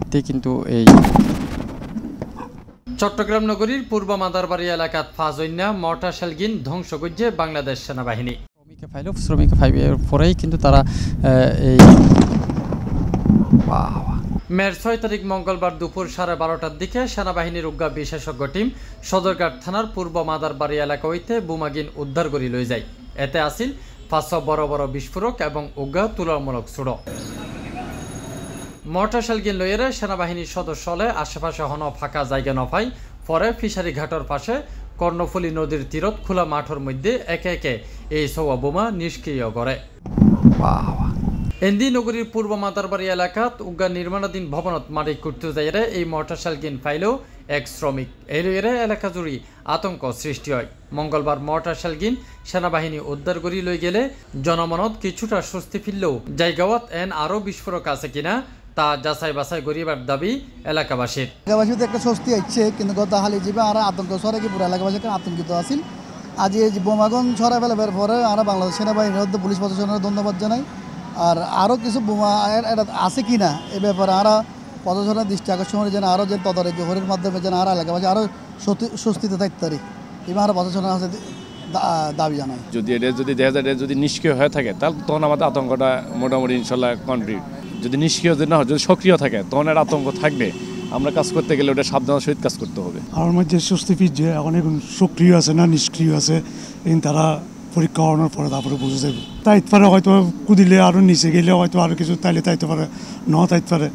মধ্যে কিন্তু এই চট্টগ্রাম নগরীর পূর্ব মাদারবাড়ি এলাকাত ফাজইন্যা মর্টার শেলগিন ধ্বংস করছে বাংলাদেশ সেনাবাহিনী। শ্রমিক ফাইভের পরেই কিন্তু তারা এই মের 6 তারিখ মঙ্গলবার দুপুর 12:30টার দিকে সেনাবাহিনীর উগ্রা বিশেষজ্ঞ টিম সদরঘাট থানার পূর্ব মাদারবাড়ি এলাকা হইতে বোমাগিন উদ্ধার করে লই যায়। এতে আসিল 500 বড় বড় বিস্ফোরক এবং উগ্রা তুলনামূলক ছোট মর্টার শেলগিন লইয়েরে সেনাবাহিনীর সদস্য হলে আশেপাশে হন ফাঁকা জায়গা নফাই পরে ফিশারি ঘাটর পাশে কর্ণফুলী নদীর তীরত খোলা মাঠের মধ্যে একে একে এই সৌয়া বোমা নিষ্ক্রিয় করে। এন্দি নগরীর পূর্ব মাদারবাড়ি এলাকাত উগ্রা নির্মাণাধীন ভবনত মাটি করতে যাইরে এই মর্টার শেলগিন ফাইলেও এক শ্রমিক এই লইয়েরে এলাকা জুড়ি আতঙ্ক সৃষ্টি হয়। মঙ্গলবার মর্টার শেলগিন সেনাবাহিনী উদ্ধার করি লই গেলে জনমনত কিছুটা স্বস্তি ফিরলেও জায়গাওয়াত এন আরও বিস্ফোরক আছে কিনা তা যাচাই বাছাই করিবার দাবি এলাকাবাসীর। এলাকাবাসীতে একটা স্বস্তি আসছে, কিন্তু গত হালি যাবে আর আতঙ্ক ছড়াই কি পুরো এলাকাবাসী আতঙ্কিত আছিল। আজ এই বোমাগন ছড়াই ফেলার পরে আমরা বাংলাদেশ সেনাবাহিনীর পুলিশ প্রশাসনের ধন্যবাদ জানাই। আর আরও কিছু বোমা আছে কি না এ ব্যাপারে আরও প্রশাসনের দৃষ্টি আকর্ষণ যেন আরও যে তদারকি হরির মাধ্যমে যেন আরও এলাকাবাসী আরও স্বস্তিতে থাকতে পারি এবং আরও প্রশাসনের কাছে দাবি জানাই। যদি এটা যদি দেখা যায় যদি নিষ্ক্রিয় হয়ে থাকে তাহলে তখন আমাদের আতঙ্কটা মোটামুটি ইনশাল্লাহ কমপ্লিট। যদি নিষ্ক্রিয় যদি না হয়, যদি সক্রিয় থাকে তখন এর আতঙ্ক থাকবে। আমরা কাজ করতে গেলে ওটা সাবধানের সহিত কাজ করতে হবে। আমার মধ্যে স্বস্তি ফিরছে, এখন এখন সক্রিয় আছে না নিষ্ক্রিয় আছে তারা পরীক্ষা হওয়ার পরে তারপরে বুঝে যাবে। তাইতে পারে হয়তো কুদিলে আরও নিচে গেলে হয়তো আরও কিছু তাইতে পারে ন তাইতে পারে।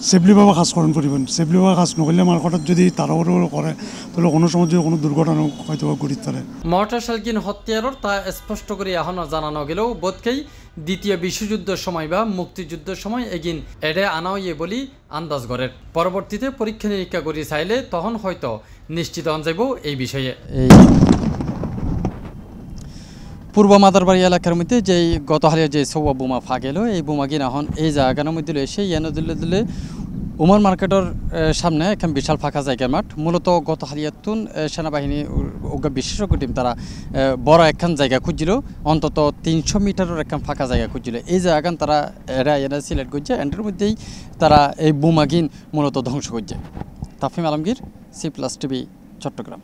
সেফলিভাবে কাজ করেন পরিবেন, সেফলিভাবে কাজ নকরলে আমার হঠাৎ যদি তাড়াহুড়ো করে তাহলে কোনো সময় যদি কোনো দুর্ঘটনা হয়তো ঘটিতে পারে। মর্টার শেলগিন হত্যার তা স্পষ্ট করে এখনও জানানো গেলেও বোধকেই দ্বিতীয় বিশ্বযুদ্ধের সময় বা মুক্তিযুদ্ধের সময় এগিন এড়ে আনা হইয়ে বলি আন্দাজ করেন। পরবর্তীতে পরীক্ষা নিরীক্ষা করি চাইলে তখন হয়তো নিশ্চিত হন যাব এই বিষয়ে। এই পূর্ব মাদারবাড়ি এলাকার মধ্যে যেই গত হালিয়া যে সৌয়া বোমা ফাঁকেল এই বোমাগিন এখন এই জায়গার মধ্যে এসে ইয়ানো দিলে উমর মার্কেটের সামনে এখন বিশাল ফাঁকা জায়গার মাঠ। মূলত গত হালিয়াতুন সেনাবাহিনী বিশেষজ্ঞ টিম তারা বড় একখান জায়গা খুঁজছিল, অন্তত 300 মিটারের একখান ফাঁকা জায়গা খুঁজছিল। এই জায়গান তারা এরা সিলেক্ট করছে, এন্ডের মধ্যেই তারা এই বোমাগিন মূলত ধ্বংস করছে। তাফিম আলমগীর, C+ TV, চট্টগ্রাম।